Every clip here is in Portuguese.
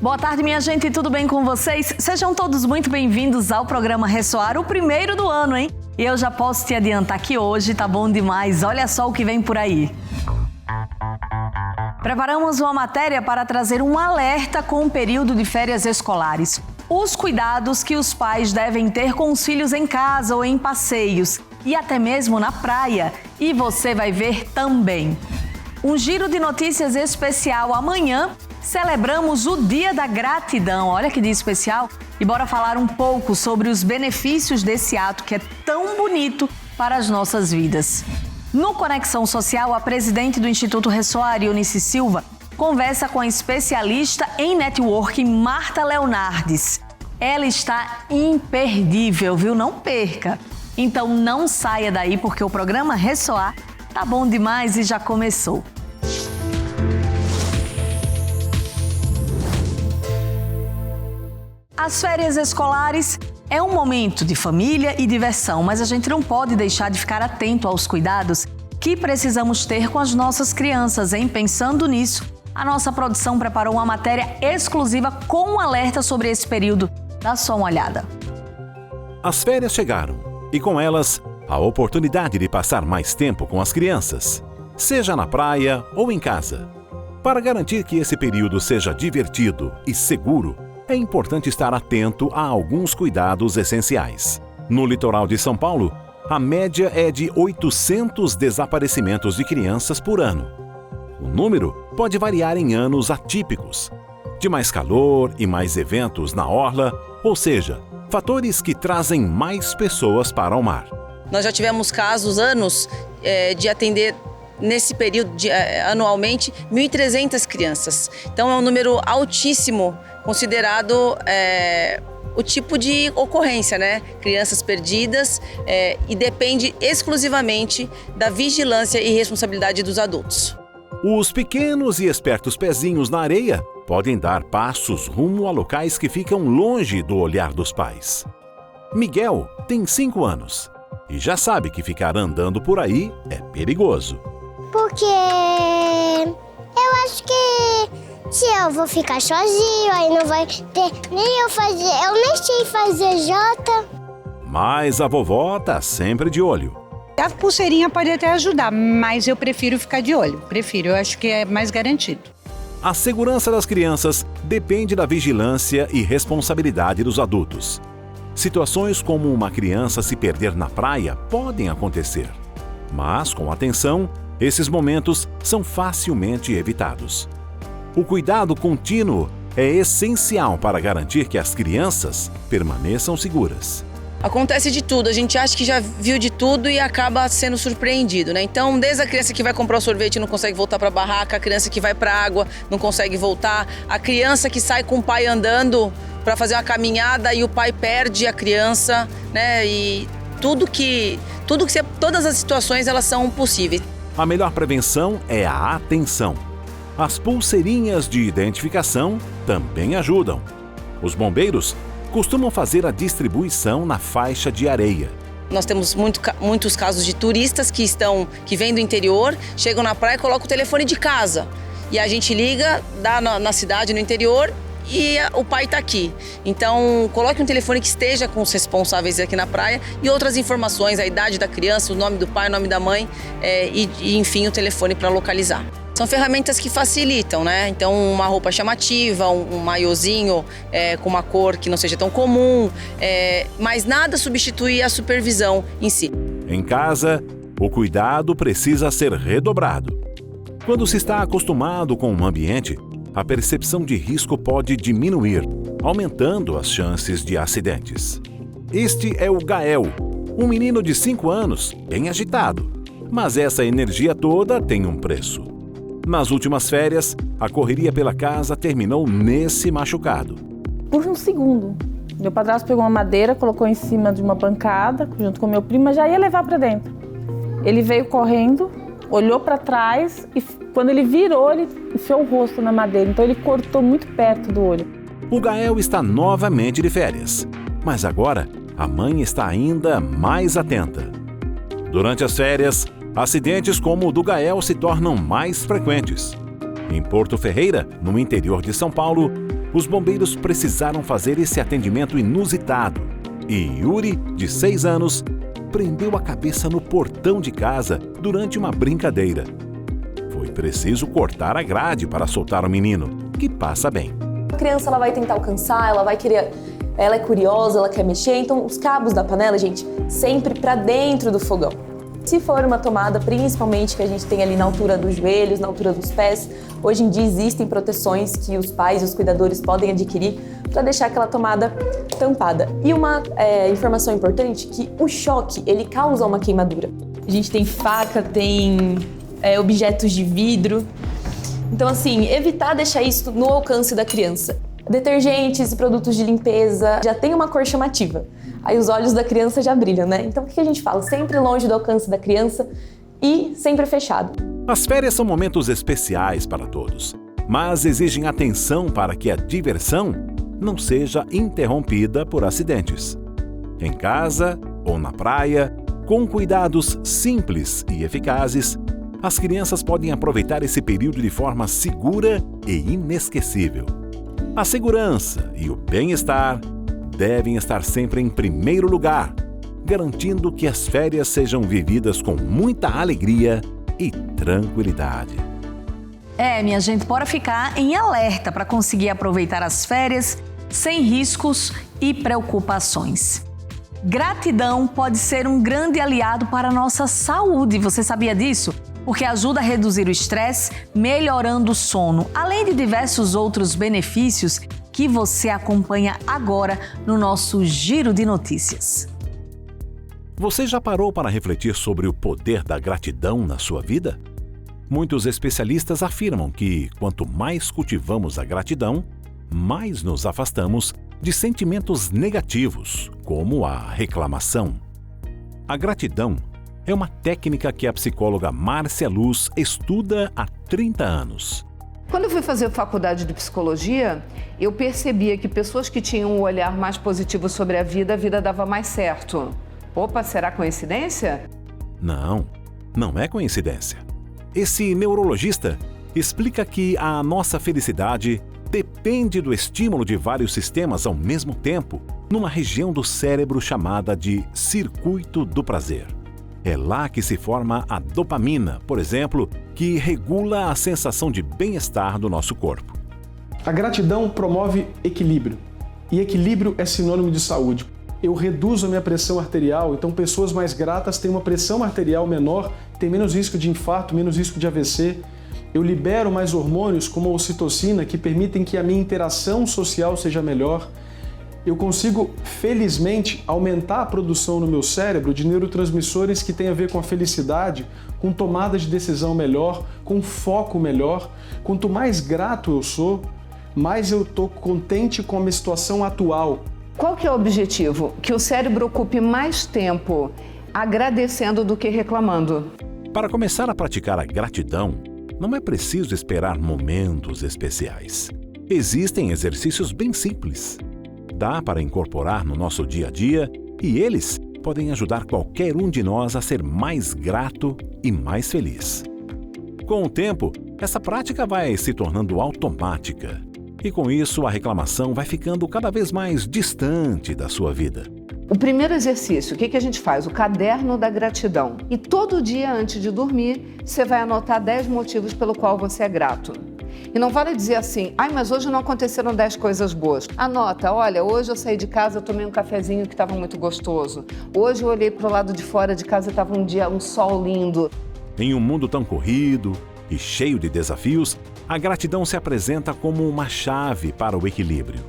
Boa tarde, minha gente, tudo bem com vocês? Sejam todos muito bem-vindos ao programa Ressoar, o primeiro do ano, hein? E eu já posso te adiantar que hoje tá bom demais, olha só o que vem por aí. Preparamos uma matéria para trazer um alerta com o período de férias escolares. Os cuidados que os pais devem ter com os filhos em casa ou em passeios e até mesmo na praia. E você vai ver também. Um giro de notícias especial amanhã. Celebramos o Dia da Gratidão, olha que dia especial, e bora falar um pouco sobre os benefícios desse ato que é tão bonito para as nossas vidas. No Conexão Social, a presidente do Instituto Ressoar, Eunice Silva, conversa com a especialista em networking, Marta Leonardes. Ela está imperdível, viu? Não perca! Então não saia daí porque o programa Ressoar tá bom demais e já começou. As férias escolares é um momento de família e diversão, mas a gente não pode deixar de ficar atento aos cuidados que precisamos ter com as nossas crianças, hein? Pensando nisso, a nossa produção preparou uma matéria exclusiva com um alerta sobre esse período. Dá só uma olhada. As férias chegaram e com elas a oportunidade de passar mais tempo com as crianças, seja na praia ou em casa. Para garantir que esse período seja divertido e seguro, é importante estar atento a alguns cuidados essenciais. No litoral de São Paulo, a média é de 800 desaparecimentos de crianças por ano. O número pode variar em anos atípicos, de mais calor e mais eventos na orla, ou seja, fatores que trazem mais pessoas para o mar. Nós já tivemos casos, de atender nesse período, anualmente, 1.300 crianças. Então é um número altíssimo, considerado o tipo de ocorrência, né? Crianças perdidas, e depende exclusivamente da vigilância e responsabilidade dos adultos. Os pequenos e espertos pezinhos na areia podem dar passos rumo a locais que ficam longe do olhar dos pais. Miguel tem 5 anos e já sabe que ficar andando por aí é perigoso. Porque eu acho que se eu vou ficar sozinho, aí não vai ter nem eu fazer, eu nem sei fazer jota. Mas a vovó tá sempre de olho. A pulseirinha pode até ajudar, mas eu prefiro ficar de olho. Eu acho que é mais garantido. A segurança das crianças depende da vigilância e responsabilidade dos adultos. Situações como uma criança se perder na praia podem acontecer. Mas, com atenção, esses momentos são facilmente evitados. O cuidado contínuo é essencial para garantir que as crianças permaneçam seguras. Acontece de tudo, a gente acha que já viu de tudo e acaba sendo surpreendido, né? Então, desde a criança que vai comprar o sorvete e não consegue voltar para a barraca, a criança que vai para a água não consegue voltar, a criança que sai com o pai andando para fazer uma caminhada e o pai perde a criança, né? E todas as situações elas são possíveis. A melhor prevenção é a atenção. As pulseirinhas de identificação também ajudam. Os bombeiros costumam fazer a distribuição na faixa de areia. Nós temos muitos casos de turistas que vêm do interior, chegam na praia e colocam o telefone de casa. E a gente liga, dá na cidade, no interior, e o pai está aqui. Então, coloque um telefone que esteja com os responsáveis aqui na praia e outras informações, a idade da criança, o nome do pai, o nome da mãe e enfim, o telefone para localizar. São ferramentas que facilitam, né? Então, uma roupa chamativa, um maiozinho com uma cor que não seja tão comum, mas nada substitui a supervisão em si. Em casa, o cuidado precisa ser redobrado. Quando se está acostumado com um ambiente, a percepção de risco pode diminuir, aumentando as chances de acidentes. Este é o Gael, um menino de 5 anos, bem agitado. Mas essa energia toda tem um preço. Nas últimas férias, a correria pela casa terminou nesse machucado. Por um segundo, meu padrasto pegou uma madeira, colocou em cima de uma bancada, junto com meu primo, mas já ia levar para dentro. Ele veio correndo, olhou para trás e quando ele virou, ele enfiou o rosto na madeira, então ele cortou muito perto do olho. O Gael está novamente de férias, mas agora a mãe está ainda mais atenta. Durante as férias, acidentes como o do Gael se tornam mais frequentes. Em Porto Ferreira, no interior de São Paulo, os bombeiros precisaram fazer esse atendimento inusitado. E Yuri, de 6 anos, prendeu a cabeça no portão de casa durante uma brincadeira. Foi preciso cortar a grade para soltar o menino, que passa bem. A criança ela vai tentar alcançar, ela vai querer, ela é curiosa, ela quer mexer, então os cabos da panela, gente, sempre para dentro do fogão. Se for uma tomada, principalmente que a gente tem ali na altura dos joelhos, na altura dos pés, hoje em dia existem proteções que os pais e os cuidadores podem adquirir para deixar aquela tomada tampada. E uma informação importante, que o choque, ele causa uma queimadura. A gente tem faca, tem objetos de vidro. Então, assim, evitar deixar isso no alcance da criança. Detergentes e produtos de limpeza já tem uma cor chamativa. Aí os olhos da criança já brilham, né? Então o que a gente fala? Sempre longe do alcance da criança e sempre fechado. As férias são momentos especiais para todos, mas exigem atenção para que a diversão não seja interrompida por acidentes. Em casa ou na praia, com cuidados simples e eficazes, as crianças podem aproveitar esse período de forma segura e inesquecível. A segurança e o bem-estar devem estar sempre em primeiro lugar, garantindo que as férias sejam vividas com muita alegria e tranquilidade. Minha gente, bora ficar em alerta para conseguir aproveitar as férias sem riscos e preocupações. Gratidão pode ser um grande aliado para a nossa saúde, você sabia disso? Porque ajuda a reduzir o estresse, melhorando o sono, além de diversos outros benefícios que você acompanha agora no nosso Giro de Notícias. Você já parou para refletir sobre o poder da gratidão na sua vida? Muitos especialistas afirmam que, quanto mais cultivamos a gratidão, mais nos afastamos de sentimentos negativos, como a reclamação. A gratidão é uma técnica que a psicóloga Márcia Luz estuda há 30 anos. Quando eu fui fazer faculdade de psicologia, eu percebia que pessoas que tinham um olhar mais positivo sobre a vida dava mais certo. Opa, será coincidência? Não é coincidência. Esse neurologista explica que a nossa felicidade depende do estímulo de vários sistemas ao mesmo tempo, numa região do cérebro chamada de circuito do prazer. É lá que se forma a dopamina, por exemplo, que regula a sensação de bem-estar do nosso corpo. A gratidão promove equilíbrio, e equilíbrio é sinônimo de saúde. Eu reduzo a minha pressão arterial, então pessoas mais gratas têm uma pressão arterial menor, têm menos risco de infarto, menos risco de AVC. Eu libero mais hormônios, como a ocitocina, que permitem que a minha interação social seja melhor. Eu consigo, felizmente, aumentar a produção no meu cérebro de neurotransmissores que têm a ver com a felicidade, com tomada de decisão melhor, com foco melhor. Quanto mais grato eu sou, mais eu estou contente com a minha situação atual. Qual que é o objetivo? Que o cérebro ocupe mais tempo agradecendo do que reclamando. Para começar a praticar a gratidão, não é preciso esperar momentos especiais. Existem exercícios bem simples. Dá para incorporar no nosso dia a dia e eles podem ajudar qualquer um de nós a ser mais grato e mais feliz. Com o tempo, essa prática vai se tornando automática e com isso a reclamação vai ficando cada vez mais distante da sua vida. O primeiro exercício, o que a gente faz? O caderno da gratidão. E todo dia antes de dormir, você vai anotar 10 motivos pelo qual você é grato. E não vale dizer assim, mas hoje não aconteceram 10 coisas boas. Anota, olha, hoje eu saí de casa, eu tomei um cafezinho que estava muito gostoso. Hoje eu olhei para o lado de fora de casa e estava um sol lindo. Em um mundo tão corrido e cheio de desafios, a gratidão se apresenta como uma chave para o equilíbrio.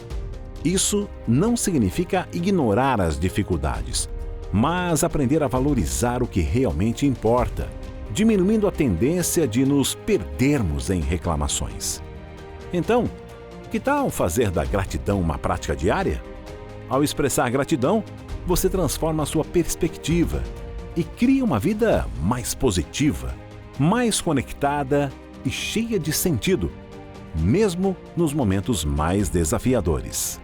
Isso não significa ignorar as dificuldades, mas aprender a valorizar o que realmente importa, diminuindo a tendência de nos perdermos em reclamações. Então, que tal fazer da gratidão uma prática diária? Ao expressar gratidão, você transforma a sua perspectiva e cria uma vida mais positiva, mais conectada e cheia de sentido, mesmo nos momentos mais desafiadores.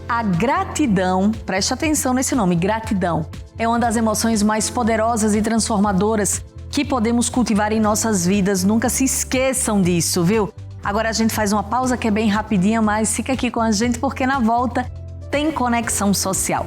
A gratidão, preste atenção nesse nome, gratidão, é uma das emoções mais poderosas e transformadoras que podemos cultivar em nossas vidas. Nunca se esqueçam disso, viu? Agora a gente faz uma pausa que é bem rapidinha, mas fica aqui com a gente porque na volta tem Conexão Social.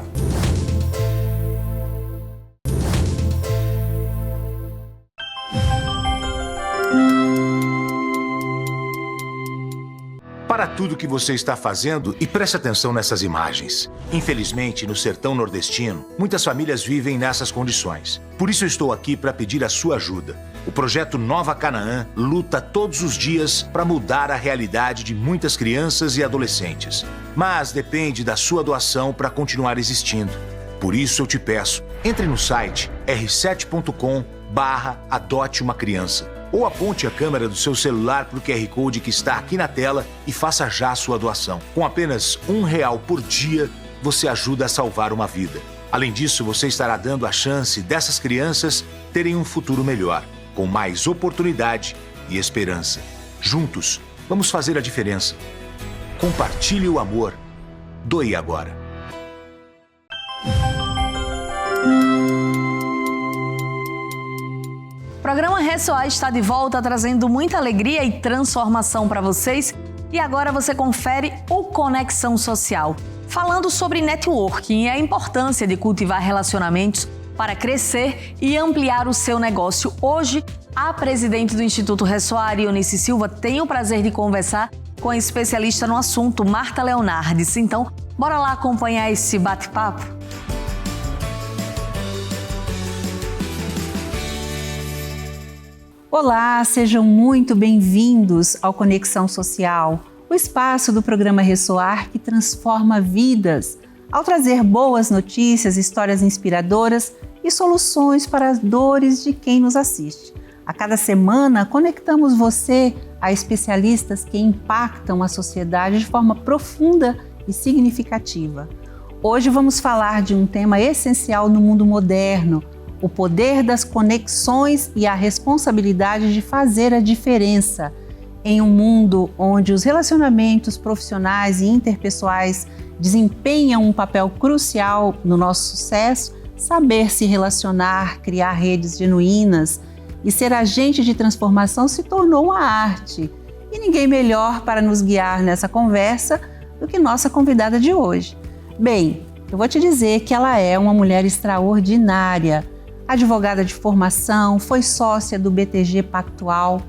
Para tudo que você está fazendo e preste atenção nessas imagens. Infelizmente, no sertão nordestino, muitas famílias vivem nessas condições. Por isso eu estou aqui para pedir a sua ajuda. O projeto Nova Canaã luta todos os dias para mudar a realidade de muitas crianças e adolescentes. Mas depende da sua doação para continuar existindo. Por isso eu te peço, entre no site r7.com/adote uma criança. Ou aponte a câmera do seu celular para o QR Code que está aqui na tela e faça já a sua doação. Com apenas R$1 por dia, você ajuda a salvar uma vida. Além disso, você estará dando a chance dessas crianças terem um futuro melhor, com mais oportunidade e esperança. Juntos, vamos fazer a diferença. Compartilhe o amor. Doe agora. O programa Ressoar está de volta, trazendo muita alegria e transformação para vocês. E agora você confere o Conexão Social, falando sobre networking e a importância de cultivar relacionamentos para crescer e ampliar o seu negócio. Hoje, a presidente do Instituto Ressoar, Ionice Silva, tem o prazer de conversar com a especialista no assunto, Marta Leonardes. Então, bora lá acompanhar esse bate-papo? Olá, sejam muito bem-vindos ao Conexão Social, o espaço do programa Ressoar que transforma vidas, ao trazer boas notícias, histórias inspiradoras e soluções para as dores de quem nos assiste. A cada semana, conectamos você a especialistas que impactam a sociedade de forma profunda e significativa. Hoje vamos falar de um tema essencial no mundo moderno, o poder das conexões e a responsabilidade de fazer a diferença. Em um mundo onde os relacionamentos profissionais e interpessoais desempenham um papel crucial no nosso sucesso, saber se relacionar, criar redes genuínas e ser agente de transformação se tornou uma arte. E ninguém melhor para nos guiar nessa conversa do que nossa convidada de hoje. Bem, eu vou te dizer que ela é uma mulher extraordinária, advogada de formação, foi sócia do BTG Pactual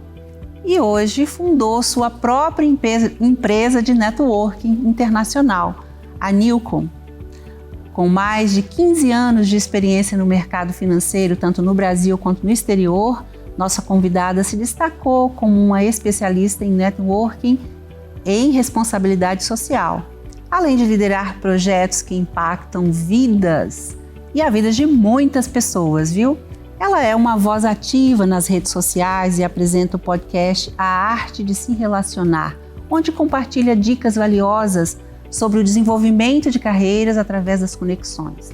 e hoje fundou sua própria empresa de networking internacional, a Newcom. Com mais de 15 anos de experiência no mercado financeiro, tanto no Brasil quanto no exterior, nossa convidada se destacou como uma especialista em networking e em responsabilidade social, além de liderar projetos que impactam vidas e a vida de muitas pessoas, viu? Ela é uma voz ativa nas redes sociais e apresenta o podcast A Arte de Se Relacionar, onde compartilha dicas valiosas sobre o desenvolvimento de carreiras através das conexões.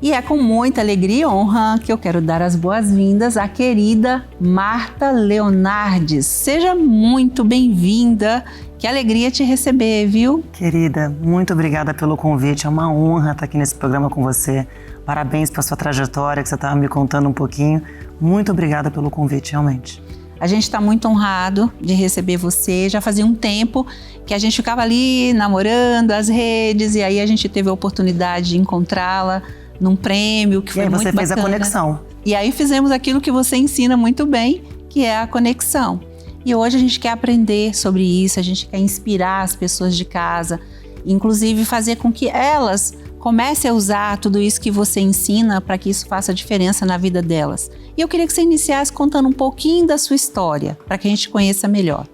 E é com muita alegria e honra que eu quero dar as boas-vindas à querida Marta Leonardes. Seja muito bem-vinda, que alegria te receber, viu? Querida, muito obrigada pelo convite, é uma honra estar aqui nesse programa com você. Parabéns pela sua trajetória, que você estava me contando um pouquinho. Muito obrigada pelo convite, realmente. A gente está muito honrado de receber você. Já fazia um tempo que a gente ficava ali namorando as redes e aí a gente teve a oportunidade de encontrá-la num prêmio que foi muito bacana. E aí você fez a conexão. E aí fizemos aquilo que você ensina muito bem, que é a conexão. E hoje a gente quer aprender sobre isso, a gente quer inspirar as pessoas de casa, inclusive fazer com que elas comecem a usar tudo isso que você ensina para que isso faça diferença na vida delas. E eu queria que você iniciasse contando um pouquinho da sua história, para que a gente conheça melhor.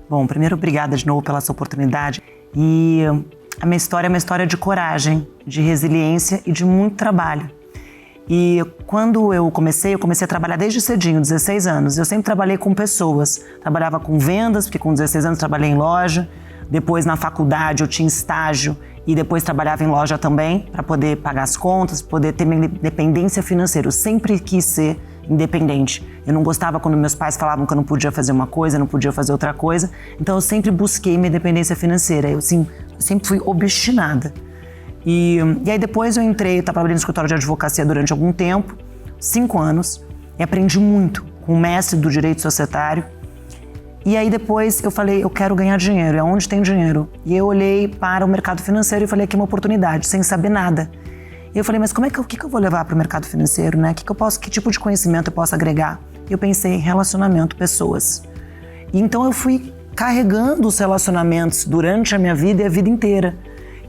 Bom, primeiro, obrigada de novo pela sua oportunidade. E a minha história é uma história de coragem, de resiliência e de muito trabalho. E quando eu comecei a trabalhar desde cedinho, 16 anos. Eu sempre trabalhei com pessoas. Trabalhava com vendas, porque com 16 anos trabalhei em loja. Depois, na faculdade, eu tinha estágio e depois trabalhava em loja também para poder pagar as contas, poder ter minha independência financeira. Eu sempre quis ser independente. Eu não gostava quando meus pais falavam que eu não podia fazer uma coisa, não podia fazer outra coisa. Então, eu sempre busquei minha independência financeira. Eu sempre fui obstinada. E aí depois eu trabalhei no escritório de advocacia durante algum tempo, 5 anos, e aprendi muito com o mestre do direito societário. E aí depois eu falei, eu quero ganhar dinheiro, é onde tem dinheiro. E eu olhei para o mercado financeiro e falei, aqui é uma oportunidade, sem saber nada. E eu falei, mas o que eu vou levar para o mercado financeiro, né? Que tipo de conhecimento eu posso agregar? E eu pensei, relacionamento, pessoas. E então eu fui carregando os relacionamentos durante a minha vida e a vida inteira.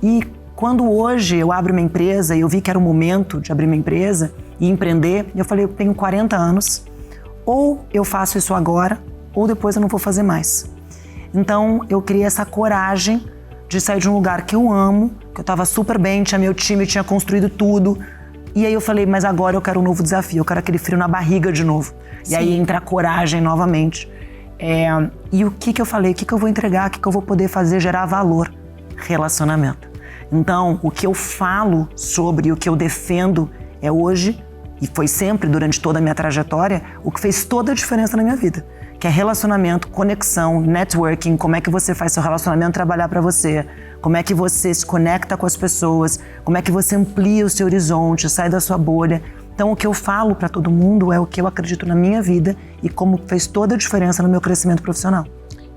E quando hoje eu abro minha empresa e eu vi que era o momento de abrir minha empresa e empreender, eu falei, eu tenho 40 anos, ou eu faço isso agora, ou depois eu não vou fazer mais. Então eu criei essa coragem de sair de um lugar que eu amo, que eu estava super bem, tinha meu time, tinha construído tudo. E aí eu falei, mas agora eu quero um novo desafio, eu quero aquele frio na barriga de novo. Sim. E aí entra a coragem novamente. E o que eu falei, o que eu vou entregar, o que eu vou poder fazer, gerar valor? Relacionamento. Então, o que eu falo sobre, o que eu defendo é hoje, e foi sempre durante toda a minha trajetória, o que fez toda a diferença na minha vida. Que é relacionamento, conexão, networking, como é que você faz seu relacionamento trabalhar para você, como é que você se conecta com as pessoas, como é que você amplia o seu horizonte, sai da sua bolha. Então, o que eu falo para todo mundo é o que eu acredito na minha vida e como fez toda a diferença no meu crescimento profissional.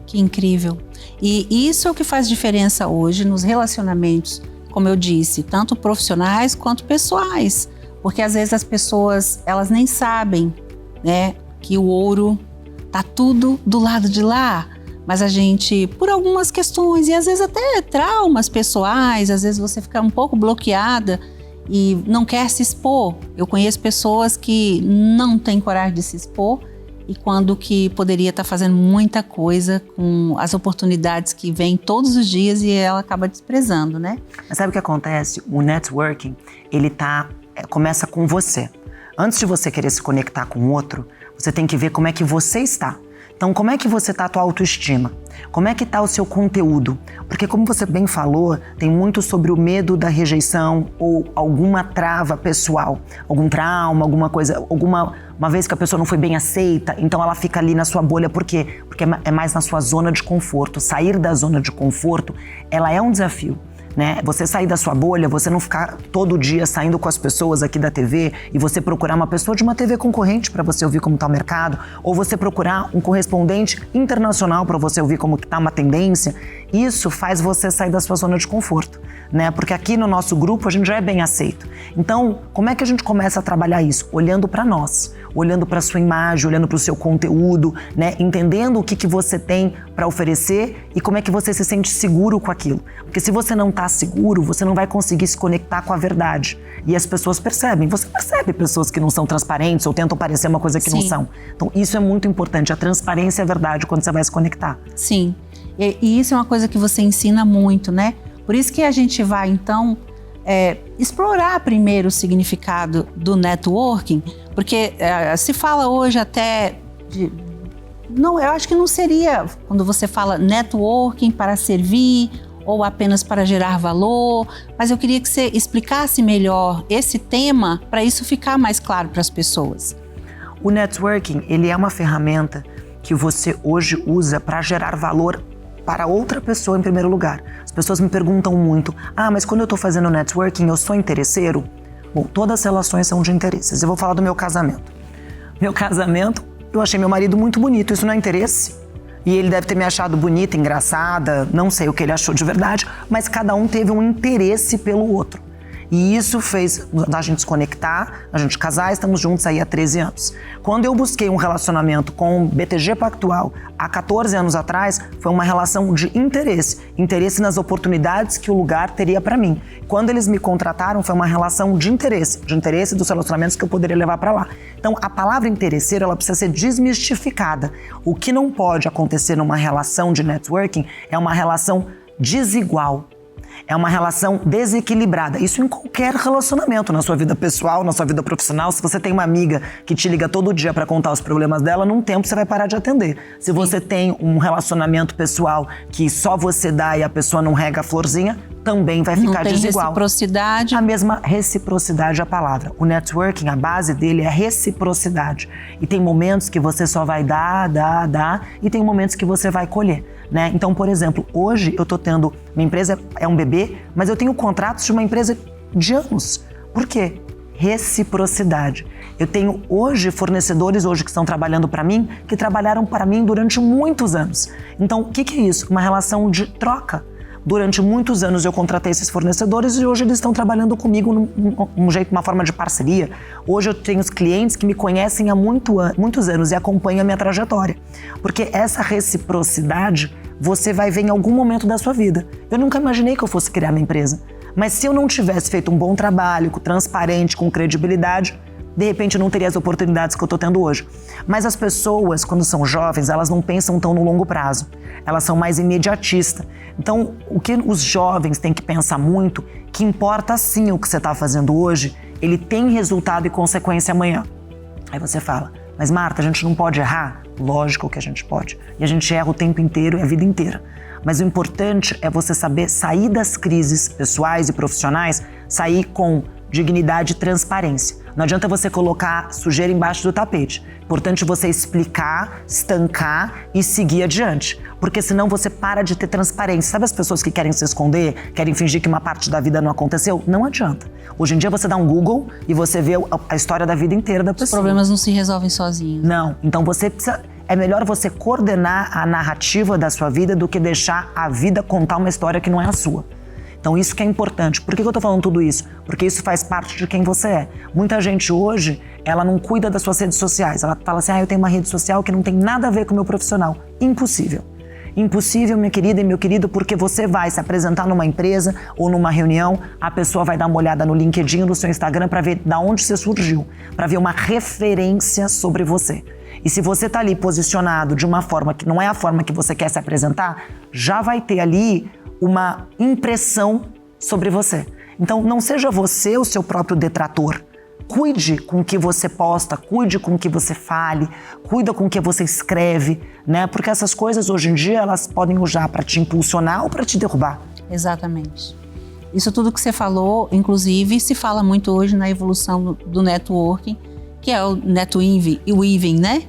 Que incrível. E isso é o que faz diferença hoje nos relacionamentos, como eu disse, tanto profissionais quanto pessoais. Porque às vezes as pessoas, elas nem sabem, né, que o ouro tá tudo do lado de lá. Mas a gente, por algumas questões e às vezes até traumas pessoais, às vezes você fica um pouco bloqueada e não quer se expor. Eu conheço pessoas que não têm coragem de se expor e quando que poderia estar fazendo muita coisa com as oportunidades que vêm todos os dias e ela acaba desprezando, né? Mas sabe o que acontece? O networking, ele começa com você. Antes de você querer se conectar com o outro, você tem que ver como é que você está. Então, como é que você está a tua autoestima? Como é que está o seu conteúdo? Porque, como você bem falou, tem muito sobre o medo da rejeição ou alguma trava pessoal, algum trauma, alguma coisa, uma vez que a pessoa não foi bem aceita, então ela fica ali na sua bolha. Por quê? Porque é mais na sua zona de conforto. Sair da zona de conforto, ela é um desafio. Né? Você sair da sua bolha, você não ficar todo dia saindo com as pessoas aqui da TV e você procurar uma pessoa de uma TV concorrente para você ouvir como está o mercado, ou você procurar um correspondente internacional para você ouvir como está uma tendência, isso faz você sair da sua zona de conforto, né? Porque aqui no nosso grupo a gente já é bem aceito. Então, como é que a gente começa a trabalhar isso? Olhando para nós, olhando para a sua imagem, olhando para o seu conteúdo, né? Entendendo o que você tem para oferecer e como é que você se sente seguro com aquilo. Porque se você não está seguro, você não vai conseguir se conectar com a verdade. E as pessoas percebem. Você percebe pessoas que não são transparentes ou tentam parecer uma coisa que não são. Então, isso é muito importante. A transparência é a verdade quando você vai se conectar. Sim. E isso é uma coisa que você ensina muito, né? Por isso que a gente vai, então, explorar primeiro o significado do networking, porque se fala hoje até de... Não, eu acho que não seria quando você fala networking para servir ou apenas para gerar valor, mas eu queria que você explicasse melhor esse tema para isso ficar mais claro para as pessoas. O networking, ele é uma ferramenta que você hoje usa para gerar valor para outra pessoa em primeiro lugar. As pessoas me perguntam muito, mas quando eu estou fazendo networking, eu sou interesseiro? Bom, todas as relações são de interesses. Eu vou falar do meu casamento. Meu casamento, eu achei meu marido muito bonito, isso não é interesse? E ele deve ter me achado bonita, engraçada, não sei o que ele achou de verdade, mas cada um teve um interesse pelo outro. E isso fez a gente se conectar, a gente casar, estamos juntos aí há 13 anos. Quando eu busquei um relacionamento com o BTG Pactual há 14 anos atrás, foi uma relação de interesse nas oportunidades que o lugar teria para mim. Quando eles me contrataram, foi uma relação de interesse dos relacionamentos que eu poderia levar para lá. Então, a palavra interesseiro, ela precisa ser desmistificada. O que não pode acontecer numa relação de networking é uma relação desigual. É uma relação desequilibrada. Isso em qualquer relacionamento, na sua vida pessoal, na sua vida profissional. Se você tem uma amiga que te liga todo dia para contar os problemas dela, num tempo você vai parar de atender. Se você tem um relacionamento pessoal que só você dá e a pessoa não rega a florzinha, também vai ficar desigual. Reciprocidade. A mesma reciprocidade é a palavra. O networking, a base dele é reciprocidade. E tem momentos que você só vai dar, e tem momentos que você vai colher, né? Então, por exemplo, hoje eu tô tendo... Minha empresa é um bebê, mas eu tenho contratos de uma empresa de anos. Por quê? reciprocidade. Eu tenho hoje fornecedores que estão trabalhando para mim, que trabalharam para mim durante muitos anos. Então, o que é isso? Uma relação de troca. Durante muitos anos eu contratei esses fornecedores e hoje eles estão trabalhando comigo uma forma de parceria. Hoje eu tenho os clientes que me conhecem há muitos anos e acompanham a minha trajetória. Porque essa reciprocidade você vai ver em algum momento da sua vida. Eu nunca imaginei que eu fosse criar minha empresa. Mas se eu não tivesse feito um bom trabalho, transparente, com credibilidade, de repente eu não teria as oportunidades que eu estou tendo hoje. Mas as pessoas, quando são jovens, elas não pensam tão no longo prazo. Elas são mais imediatistas. Então, o que os jovens têm que pensar muito, que importa sim o que você está fazendo hoje, ele tem resultado e consequência amanhã. Aí você fala, mas Marta, a gente não pode errar? Lógico que a gente pode. E a gente erra o tempo inteiro e a vida inteira. Mas o importante é você saber sair das crises pessoais e profissionais, sair com dignidade e transparência. Não adianta você colocar sujeira embaixo do tapete. Importante você explicar, estancar e seguir adiante. Porque senão você para de ter transparência. Sabe as pessoas que querem se esconder, querem fingir que uma parte da vida não aconteceu? Não adianta. Hoje em dia você dá um Google e você vê a história da vida inteira da pessoa. Os problemas não se resolvem sozinhos. Não. Então você precisa... É melhor você coordenar a narrativa da sua vida do que deixar a vida contar uma história que não é a sua. Então isso que é importante. Por que eu tô falando tudo isso? Porque isso faz parte de quem você é. Muita gente hoje, ela não cuida das suas redes sociais. Ela fala assim, eu tenho uma rede social que não tem nada a ver com o meu profissional. Impossível. Impossível, minha querida e meu querido, porque você vai se apresentar numa empresa ou numa reunião, a pessoa vai dar uma olhada no LinkedIn, no seu Instagram, para ver de onde você surgiu, para ver uma referência sobre você. E se você tá ali posicionado de uma forma que não é a forma que você quer se apresentar, já vai ter ali uma impressão sobre você. Então, não seja você o seu próprio detrator. Cuide com o que você posta, cuide com o que você fale, cuida com o que você escreve, né? Porque essas coisas hoje em dia elas podem usar para te impulsionar ou para te derrubar. Exatamente. Isso tudo que você falou, inclusive, se fala muito hoje na evolução do networking, que é o netweaving, né?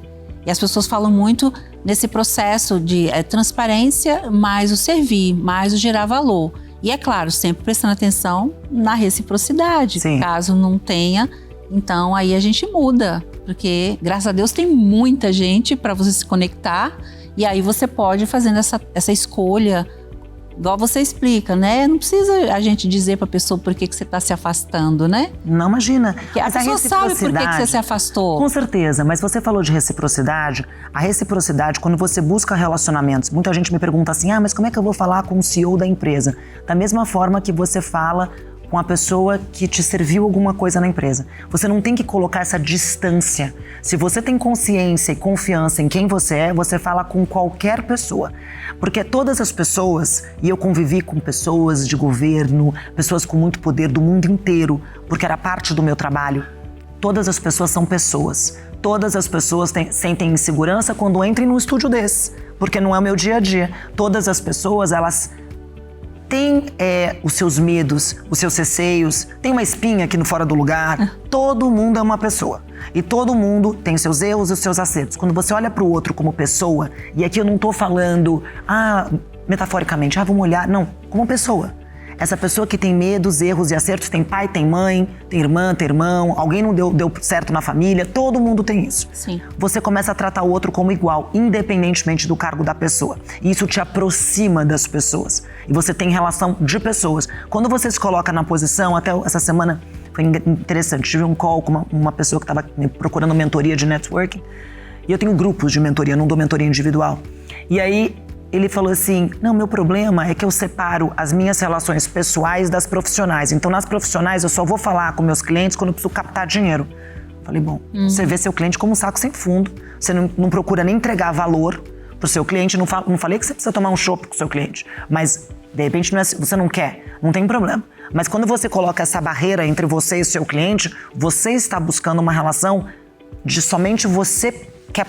E as pessoas falam muito nesse processo de transparência, mais o servir, mais o gerar valor. E é claro, sempre prestando atenção na reciprocidade. Sim. Caso não tenha, então aí a gente muda. Porque, graças a Deus, tem muita gente para você se conectar. E aí você pode ir fazendo essa escolha, igual você explica, né? Não precisa a gente dizer para a pessoa por que você está se afastando, né? Não, imagina. Porque a pessoa sabe por que você se afastou. Com certeza, mas você falou de reciprocidade. A reciprocidade, quando você busca relacionamentos, muita gente me pergunta assim, mas como é que eu vou falar com o CEO da empresa? Da mesma forma que você fala com a pessoa que te serviu alguma coisa na empresa. Você não tem que colocar essa distância. Se você tem consciência e confiança em quem você é, você fala com qualquer pessoa. Porque todas as pessoas, e eu convivi com pessoas de governo, pessoas com muito poder do mundo inteiro, porque era parte do meu trabalho, todas as pessoas são pessoas. Todas as pessoas sentem insegurança quando entram num estúdio desse, porque não é o meu dia a dia. Todas as pessoas, elas tem os seus medos, os seus receios, tem uma espinha aqui no fora do lugar. Todo mundo é uma pessoa. E todo mundo tem seus erros e os seus acertos. Quando você olha para o outro como pessoa, e aqui eu não estou falando, metaforicamente, vamos olhar. Não, como pessoa. Essa pessoa que tem medos, erros e acertos, tem pai, tem mãe, tem irmã, tem irmão, alguém não deu certo na família, todo mundo tem isso. Sim. Você começa a tratar o outro como igual, independentemente do cargo da pessoa. E isso te aproxima das pessoas. E você tem relação de pessoas. Quando você se coloca na posição, até essa semana foi interessante, tive um call com uma pessoa que estava procurando mentoria de networking. E eu tenho grupos de mentoria, não dou mentoria individual. E aí ele falou assim, não, meu problema é que eu separo as minhas relações pessoais das profissionais. Então, nas profissionais, eu só vou falar com meus clientes quando eu preciso captar dinheiro. Falei, bom, você vê seu cliente como um saco sem fundo. Você não procura nem entregar valor pro seu cliente. Não falei que você precisa tomar um chopp com o seu cliente. Mas, de repente, você não quer. Não tem problema. Mas quando você coloca essa barreira entre você e o seu cliente, você está buscando uma relação de somente você quer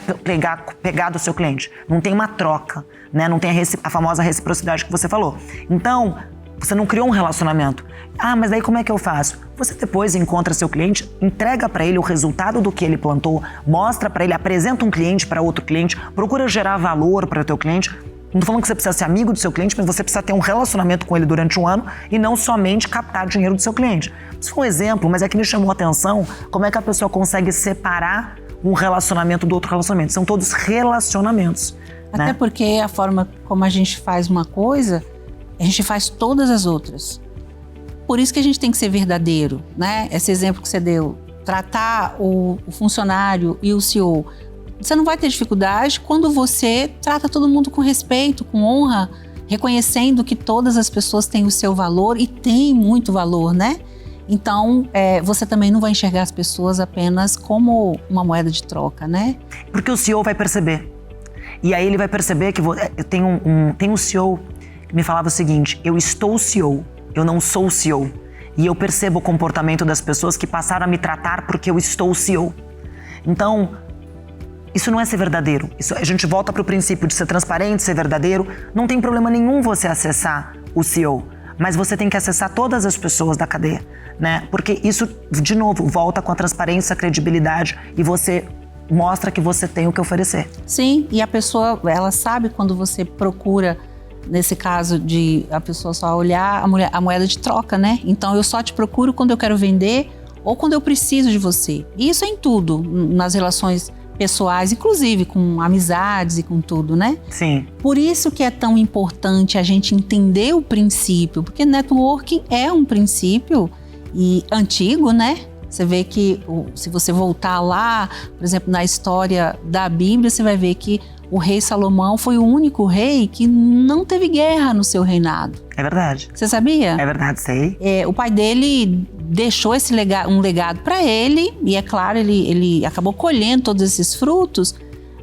pegar do seu cliente. Não tem uma troca, né? Não tem a famosa reciprocidade que você falou. Então, você não criou um relacionamento. Mas daí como é que eu faço? Você depois encontra seu cliente, entrega para ele o resultado do que ele plantou, mostra para ele, apresenta um cliente para outro cliente, procura gerar valor para o teu cliente Não tô falando que você precisa ser amigo do seu cliente, mas você precisa ter um relacionamento com ele durante um ano e não somente captar dinheiro do seu cliente. Isso foi um exemplo, mas é que me chamou a atenção como é que a pessoa consegue separar um relacionamento do outro relacionamento. São todos relacionamentos. Até né? porque a forma como a gente faz uma coisa, a gente faz todas as outras. Por isso que a gente tem que ser verdadeiro, né? Esse exemplo que você deu, tratar o funcionário e o CEO. Você não vai ter dificuldade quando você trata todo mundo com respeito, com honra, reconhecendo que todas as pessoas têm o seu valor e têm muito valor, né? Então, você também não vai enxergar as pessoas apenas como uma moeda de troca, né? Porque o CEO vai perceber. E aí ele vai perceber que tem um CEO que me falava o seguinte: eu estou o CEO, eu não sou o CEO. E eu percebo o comportamento das pessoas que passaram a me tratar porque eu estou o CEO. Então, isso não é ser verdadeiro. A gente volta para o princípio de ser transparente, ser verdadeiro. Não tem problema nenhum você acessar o CEO, mas você tem que acessar todas as pessoas da cadeia, né? Porque isso, de novo, volta com a transparência, a credibilidade e você mostra que você tem o que oferecer. Sim, e a pessoa, ela sabe quando você procura, nesse caso de a pessoa só olhar a moeda de troca, né? Então eu só te procuro quando eu quero vender ou quando eu preciso de você. E isso é em tudo, nas relações pessoais, inclusive com amizades e com tudo, né? Sim. Por isso que é tão importante a gente entender o princípio, porque networking é um princípio e antigo, né? Você vê que se você voltar lá, por exemplo, na história da Bíblia, você vai ver que o rei Salomão foi o único rei que não teve guerra no seu reinado. É verdade. Você sabia? É verdade, sei. O pai dele deixou um legado para ele e, é claro, ele acabou colhendo todos esses frutos,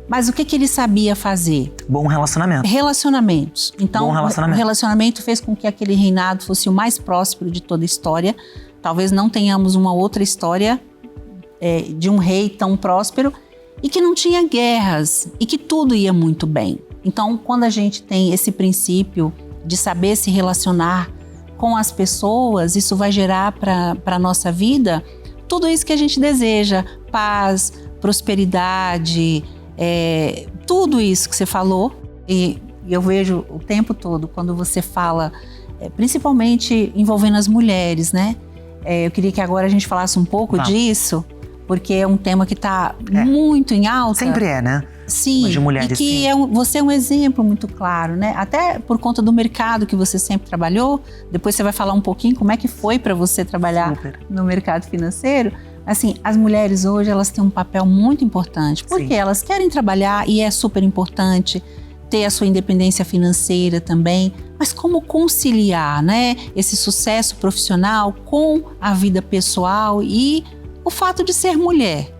mas o que ele sabia fazer? Bom relacionamento. Relacionamentos. Então, bom relacionamento. O relacionamento fez com que aquele reinado fosse o mais próspero de toda a história. Talvez não tenhamos uma outra história de um rei tão próspero e que não tinha guerras e que tudo ia muito bem. Então, quando a gente tem esse princípio de saber se relacionar com as pessoas, isso vai gerar para a nossa vida tudo isso que a gente deseja: paz, prosperidade, tudo isso que você falou. E eu vejo o tempo todo quando você fala, principalmente envolvendo as mulheres, né? Eu queria que agora a gente falasse um pouco disso, porque é um tema que está muito em alta. Sempre é, né? Sim, de mulheres, e que você é um exemplo muito claro, né? Até por conta do mercado que você sempre trabalhou. Depois você vai falar um pouquinho como é que foi para você trabalhar no mercado financeiro. Assim, as mulheres hoje, elas têm um papel muito importante, porque elas querem trabalhar e é super importante ter a sua independência financeira também, mas como conciliar, né, esse sucesso profissional com a vida pessoal e o fato de ser mulher?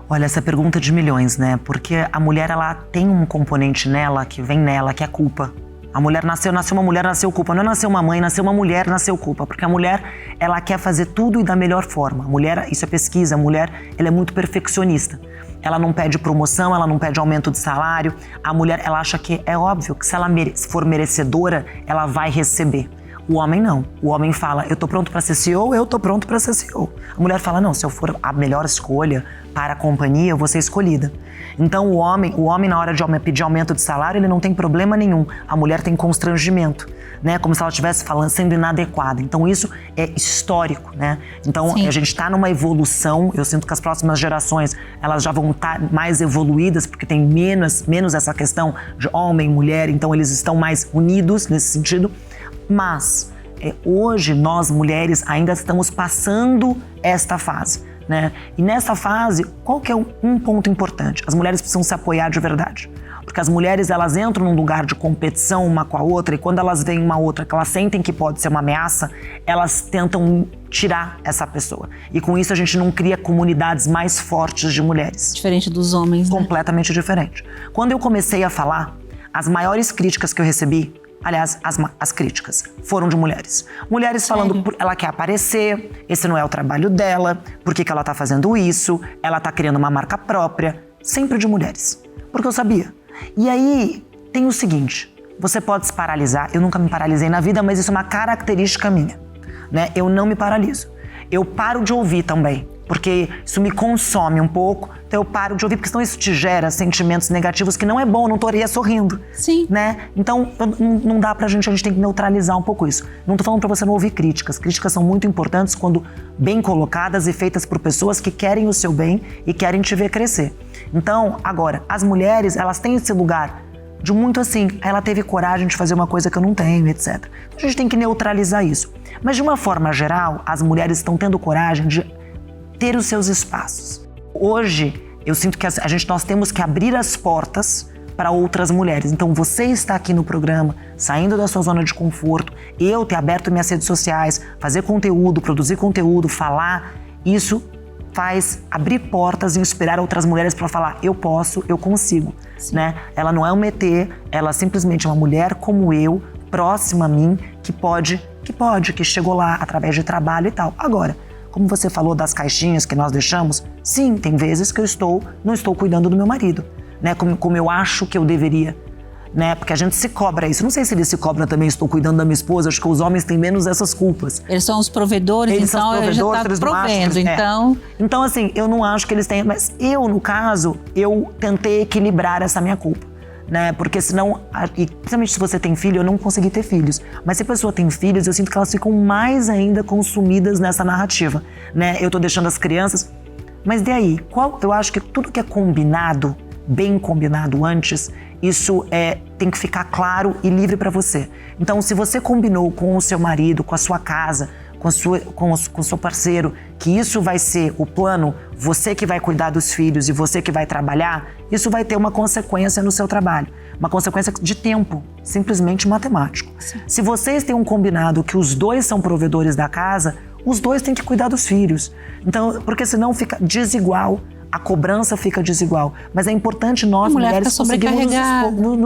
Olha, essa pergunta de milhões, né? Porque a mulher, ela tem um componente nela, que vem nela, que é a culpa. A mulher nasceu uma mulher, nasceu culpa. Não nasceu uma mãe, nasceu uma mulher, nasceu culpa. Porque a mulher, ela quer fazer tudo e da melhor forma. A mulher, isso é pesquisa, a mulher, ela é muito perfeccionista. Ela não pede promoção, ela não pede aumento de salário. A mulher, ela acha que é óbvio que se ela for merecedora, ela vai receber. O homem não. O homem fala: eu tô pronto para ser CEO, eu tô pronto para ser CEO. A mulher fala: não, se eu for a melhor escolha para a companhia, eu vou ser escolhida. Então o homem na hora de pedir aumento de salário, ele não tem problema nenhum. A mulher tem constrangimento, né? Como se ela estivesse sendo inadequada. Então isso é histórico, né? Então a gente está numa evolução. Eu sinto que as próximas gerações, elas já vão estar mais evoluídas, porque tem menos essa questão de homem e mulher. Então eles estão mais unidos nesse sentido. Mas hoje nós mulheres ainda estamos passando esta fase, né? E nessa fase, qual que é um ponto importante? As mulheres precisam se apoiar de verdade. Porque as mulheres, elas entram num lugar de competição uma com a outra, e quando elas veem uma outra que elas sentem que pode ser uma ameaça, elas tentam tirar essa pessoa. E com isso a gente não cria comunidades mais fortes de mulheres. Diferente dos homens, né? Completamente diferente. Quando eu comecei a falar, as maiores críticas que eu recebi, aliás, as críticas foram de mulheres. Mulheres falando, ela quer aparecer, esse não é o trabalho dela, por que ela tá fazendo isso, ela tá criando uma marca própria. Sempre de mulheres. Porque eu sabia. E aí, tem o seguinte, você pode se paralisar. Eu nunca me paralisei na vida, mas isso é uma característica minha, né? Eu não me paraliso. Eu paro de ouvir também. porque isso me consome um pouco, então eu paro de ouvir, porque senão isso te gera sentimentos negativos que não é bom, eu não estaria sorrindo. Sim. Né? Então, não dá pra gente, a gente tem que neutralizar um pouco isso. Não tô falando pra você não ouvir críticas. Críticas são muito importantes quando bem colocadas e feitas por pessoas que querem o seu bem e querem te ver crescer. Então, agora, as mulheres, elas têm esse lugar de muito assim, ela teve coragem de fazer uma coisa que eu não tenho, etc. Então, a gente tem que neutralizar isso. Mas de uma forma geral, as mulheres estão tendo coragem de ter os seus espaços. Hoje, eu sinto que nós temos que abrir as portas para outras mulheres. Então, você está aqui no programa, saindo da sua zona de conforto, eu ter aberto minhas redes sociais, fazer conteúdo, produzir conteúdo, falar, isso faz abrir portas e inspirar outras mulheres para falar, eu posso, eu consigo, né? Ela não é um ET, ela simplesmente é uma mulher como eu, próxima a mim, que chegou lá através de trabalho e tal. Agora, como você falou das caixinhas que nós deixamos, sim, tem vezes que eu não estou cuidando do meu marido, né? Como eu acho que eu deveria, né? Porque a gente se cobra isso. Não sei se ele se cobra também, estou cuidando da minha esposa, acho que os homens têm menos essas culpas. Eles são os provedores, eles então ele já está provendo, então... Então, assim, eu não acho que eles tenham... Mas eu, no caso, eu tentei equilibrar essa minha culpa. Né? Porque senão, e principalmente se você tem filho, eu não consegui ter filhos. Mas se a pessoa tem filhos, eu sinto que elas ficam mais ainda consumidas nessa narrativa, né? Eu tô deixando as crianças... Mas daí, eu acho que tudo que é combinado, bem combinado antes, isso tem que ficar claro e livre para você. Então, se você combinou com o seu marido, com a sua casa, com o seu parceiro, que isso vai ser o plano, você que vai cuidar dos filhos e você que vai trabalhar, isso vai ter uma consequência no seu trabalho. Uma consequência de tempo, simplesmente matemático. Sim. Se vocês têm um combinado que os dois são provedores da casa, os dois têm que cuidar dos filhos. Então, porque senão fica desigual, a cobrança fica desigual. Mas é importante nós, mulheres, conseguirmos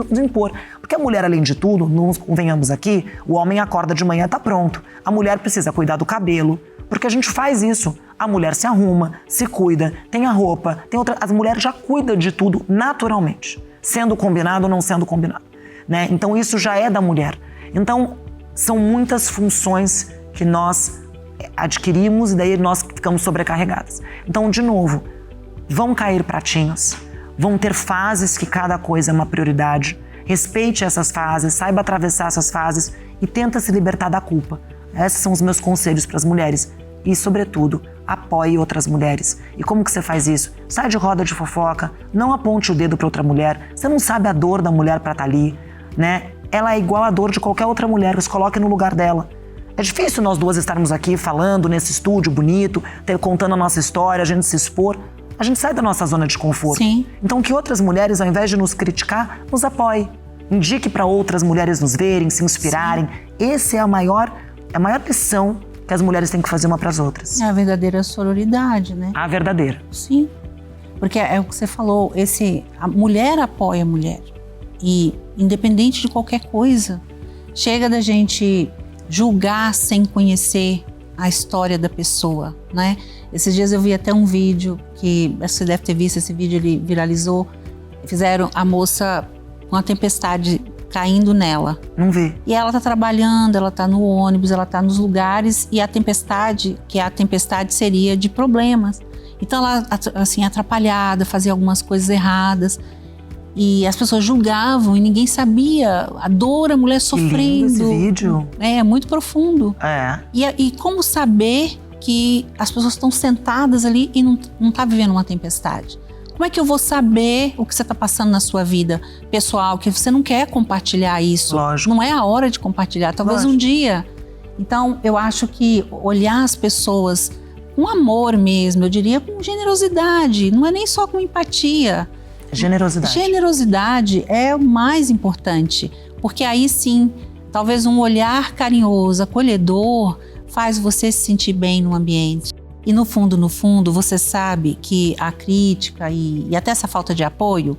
nos impor. Porque a mulher, além de tudo, não convenhamos aqui, o homem acorda de manhã e tá pronto. A mulher precisa cuidar do cabelo, porque a gente faz isso. A mulher se arruma, se cuida, tem a roupa, as mulheres já cuidam de tudo naturalmente, sendo combinado ou não sendo combinado, né? Então isso já é da mulher. Então são muitas funções que nós adquirimos e daí nós ficamos sobrecarregadas. Então, de novo, vão cair pratinhos, vão ter fases que cada coisa é uma prioridade. Respeite essas fases, saiba atravessar essas fases e tenta se libertar da culpa. Esses são os meus conselhos para as mulheres. E, sobretudo, apoie outras mulheres. E como que você faz isso? Sai de roda de fofoca, não aponte o dedo para outra mulher. Você não sabe a dor da mulher para estar ali, né? Ela é igual à dor de qualquer outra mulher, se coloque no lugar dela. É difícil nós duas estarmos aqui falando nesse estúdio bonito, contando a nossa história, a gente se expor. A gente sai da nossa zona de conforto. Sim. Então que outras mulheres, ao invés de nos criticar, nos apoiem. Indique para outras mulheres nos verem, se inspirarem. Essa é a maior lição que as mulheres têm que fazer uma para as outras. É a verdadeira sororidade, né? A verdadeira. Sim. Porque é o que você falou, a mulher apoia a mulher. E independente de qualquer coisa, chega da gente julgar sem conhecer a história da pessoa, né? Esses dias eu vi até um vídeo que você deve ter visto, esse vídeo ele viralizou. Fizeram a moça com a tempestade caindo nela. Não vi. E ela tá trabalhando, ela tá no ônibus, ela tá nos lugares e a tempestade seria de problemas. Então ela, assim, atrapalhada, fazia algumas coisas erradas. E as pessoas julgavam e ninguém sabia a dor, a mulher sofrendo. Que lindo esse vídeo. É muito profundo. É. E como saber que as pessoas estão sentadas ali e não tá vivendo uma tempestade? Como é que eu vou saber o que você está passando na sua vida pessoal, que você não quer compartilhar isso? Lógico. Não é a hora de compartilhar, talvez Lógico. um dia. Então, eu acho que olhar as pessoas com amor mesmo, eu diria com generosidade, não é nem só com empatia. Generosidade. Generosidade é o mais importante, porque aí sim, talvez um olhar carinhoso, acolhedor, faz você se sentir bem no ambiente. E no fundo, você sabe que a crítica e até essa falta de apoio,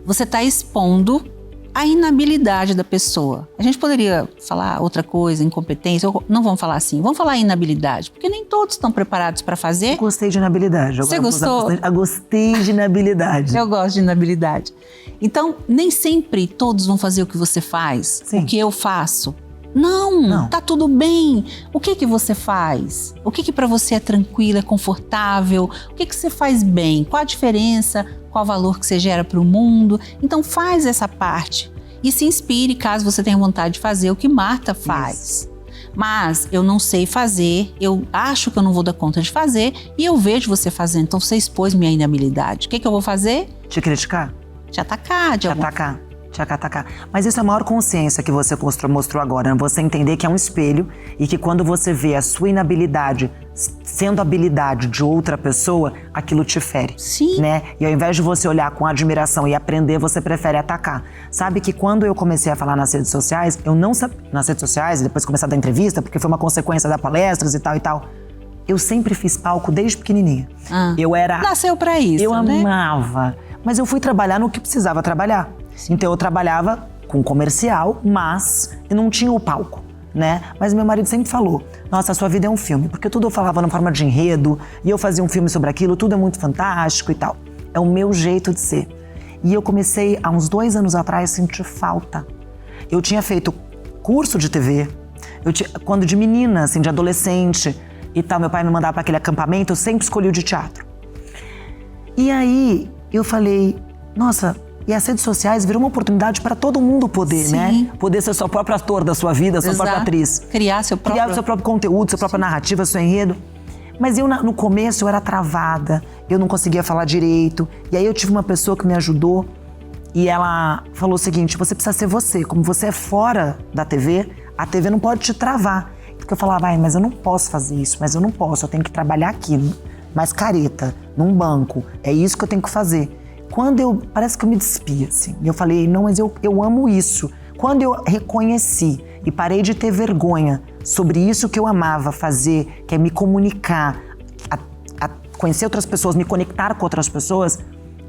você está expondo a inabilidade da pessoa. A gente poderia falar outra coisa, incompetência, não vamos falar assim, vamos falar inabilidade, porque nem todos estão preparados para fazer. Eu gostei de inabilidade. Você gostou? Eu gostei de inabilidade. Eu gosto de inabilidade. Então, nem sempre todos vão fazer o que você faz, Sim. o que eu faço. Não, tá tudo bem. O que você faz? O que para você é tranquilo, é confortável? O que você faz bem? Qual a diferença? Qual o valor que você gera para o mundo? Então faz essa parte e se inspire caso você tenha vontade de fazer o que Marta faz. Isso. Mas eu não sei fazer, eu acho que eu não vou dar conta de fazer e eu vejo você fazendo, então você expôs minha inabilidade. O que eu vou fazer? Te criticar? Te atacar, te atacar. Mas isso é a maior consciência que você mostrou agora, né? Você entender que é um espelho e que quando você vê a sua inabilidade sendo habilidade de outra pessoa, aquilo te fere. Sim. Né? E ao invés de você olhar com admiração e aprender, você prefere atacar. Sabe que quando eu comecei a falar nas redes sociais, eu não sabia, nas redes sociais, depois comecei a dar entrevista, porque foi uma consequência das palestras e tal, eu sempre fiz palco desde pequenininha. Nasceu pra isso, eu amava, mas eu fui trabalhar no que precisava trabalhar. Então eu trabalhava com comercial, mas eu não tinha o palco, né? Mas meu marido sempre falou, nossa, a sua vida é um filme, porque tudo eu falava na forma de enredo, e eu fazia um filme sobre aquilo, tudo é muito fantástico e tal. É o meu jeito de ser. E eu comecei, há uns 2 anos atrás, a sentir falta. Eu tinha feito curso de TV, quando de menina, assim, de adolescente e tal, meu pai me mandava para aquele acampamento, eu sempre escolhi o de teatro. E aí eu falei, nossa, e as redes sociais viram uma oportunidade para todo mundo poder, Sim. né? Poder ser seu próprio ator da sua vida, sua própria atriz. Criar seu próprio conteúdo, sua própria narrativa, seu enredo. Mas eu, no começo, eu era travada, eu não conseguia falar direito. E aí eu tive uma pessoa que me ajudou e ela falou o seguinte, você precisa ser você. Como você é fora da TV, a TV não pode te travar. Porque eu falava, mas eu não posso fazer isso, mas eu não posso, eu tenho que trabalhar aqui, mais careta, num banco. É isso que eu tenho que fazer. Parece que eu me despi, assim. E eu falei, não, mas eu amo isso. Quando eu reconheci e parei de ter vergonha sobre isso que eu amava fazer, que é me comunicar, conhecer outras pessoas, me conectar com outras pessoas,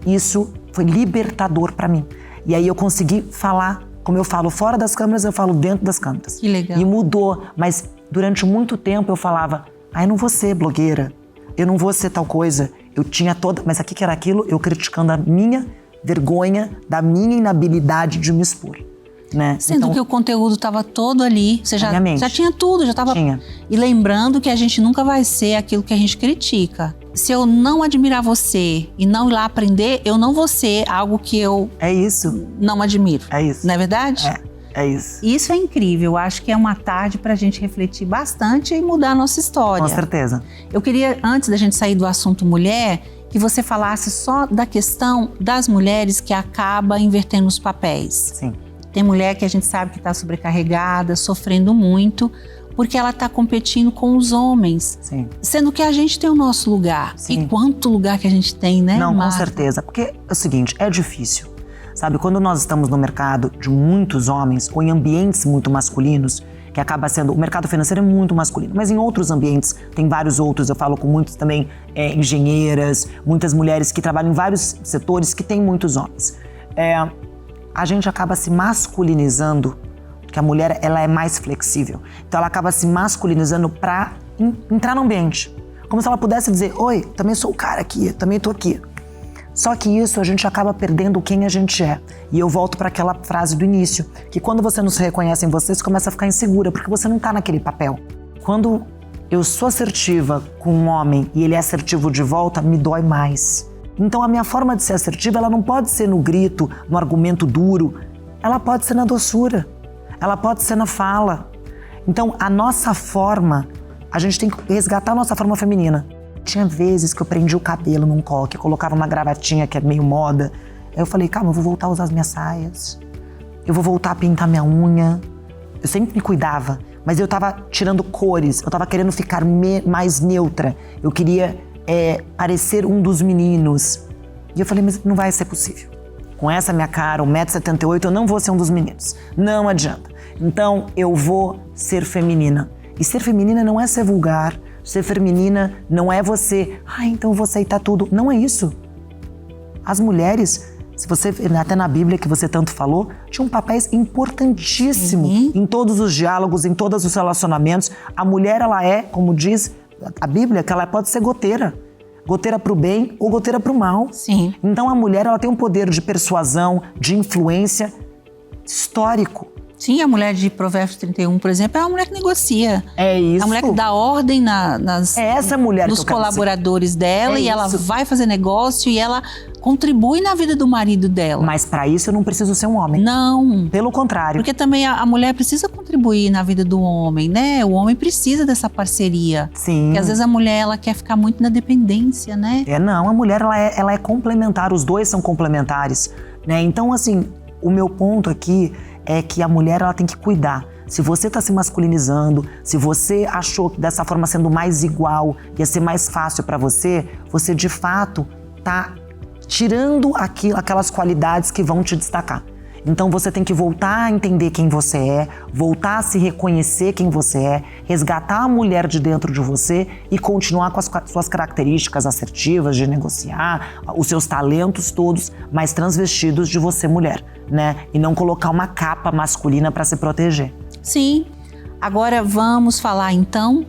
isso foi libertador pra mim. E aí eu consegui falar, como eu falo fora das câmeras, eu falo dentro das câmeras. Que legal. E mudou, mas durante muito tempo eu falava, eu não vou ser blogueira, eu não vou ser tal coisa. Eu tinha mas aqui que era aquilo, eu criticando a minha vergonha, da minha inabilidade de me expor, né? Sendo que o conteúdo estava todo ali, você já tinha tudo, já estava... E lembrando que a gente nunca vai ser aquilo que a gente critica. Se eu não admirar você e não ir lá aprender, eu não vou ser algo que eu... É isso. Não admiro. É isso. Não é verdade? É isso. Isso é incrível. Eu acho que é uma tarde para a gente refletir bastante e mudar a nossa história. Com certeza. Eu queria, antes da gente sair do assunto mulher, que você falasse só da questão das mulheres que acaba invertendo os papéis. Sim. Tem mulher que a gente sabe que está sobrecarregada, sofrendo muito, porque ela está competindo com os homens. Sim. Sendo que a gente tem o nosso lugar. Sim. E quanto lugar que a gente tem, né, Não, Marta? com certeza. Porque é o seguinte, é difícil. Sabe, quando nós estamos no mercado de muitos homens ou em ambientes muito masculinos, que acaba sendo... O mercado financeiro é muito masculino, mas em outros ambientes, tem vários outros, eu falo com muitos também engenheiras, muitas mulheres que trabalham em vários setores que tem muitos homens. A gente acaba se masculinizando, porque a mulher ela é mais flexível. Então ela acaba se masculinizando para entrar no ambiente. Como se ela pudesse dizer, oi, também sou o cara aqui, também tô aqui. Só que isso a gente acaba perdendo quem a gente é. E eu volto para aquela frase do início, que quando você não se reconhece em você começa a ficar insegura, porque você não tá naquele papel. Quando eu sou assertiva com um homem e ele é assertivo de volta, me dói mais. Então a minha forma de ser assertiva, ela não pode ser no grito, no argumento duro, ela pode ser na doçura, ela pode ser na fala. Então a nossa forma, a gente tem que resgatar a nossa forma feminina. Tinha vezes que eu prendia o cabelo num coque, eu colocava uma gravatinha que é meio moda. Aí eu falei, calma, eu vou voltar a usar as minhas saias. Eu vou voltar a pintar minha unha. Eu sempre me cuidava, mas eu tava tirando cores, eu tava querendo ficar mais neutra. Eu queria parecer um dos meninos. E eu falei, mas não vai ser possível. Com essa minha cara, 1,78 m, eu não vou ser um dos meninos. Não adianta. Então eu vou ser feminina. E ser feminina não é ser vulgar. Ser feminina não é você, então eu vou aceitar tudo. Não é isso. As mulheres, se você até na Bíblia que você tanto falou, tinham papéis importantíssimos em todos os diálogos, em todos os relacionamentos. A mulher, ela é, como diz a Bíblia, que ela pode ser goteira. Goteira para o bem ou goteira para o mal. Sim. Então a mulher, ela tem um poder de persuasão, de influência histórico. Sim, a mulher de Provérbios 31, por exemplo, é uma mulher que negocia. É isso. É a mulher que dá ordem é essa mulher nos colaboradores dela, e ela vai fazer negócio e ela contribui na vida do marido dela. Mas para isso eu não preciso ser um homem. Não. Pelo contrário. Porque também a mulher precisa contribuir na vida do homem, né? O homem precisa dessa parceria. Sim. Porque às vezes a mulher, ela quer ficar muito na dependência, né? Não, a mulher, ela é complementar, os dois são complementares, né? Então, assim, o meu ponto aqui é que a mulher, ela tem que cuidar. Se você está se masculinizando, se você achou que dessa forma sendo mais igual ia ser mais fácil para você, você de fato está tirando aquelas qualidades que vão te destacar. Então você tem que voltar a entender quem você é, voltar a se reconhecer quem você é, resgatar a mulher de dentro de você e continuar com as suas características assertivas de negociar, os seus talentos todos, mas transvestidos de você mulher, né? E não colocar uma capa masculina para se proteger. Sim. Agora vamos falar então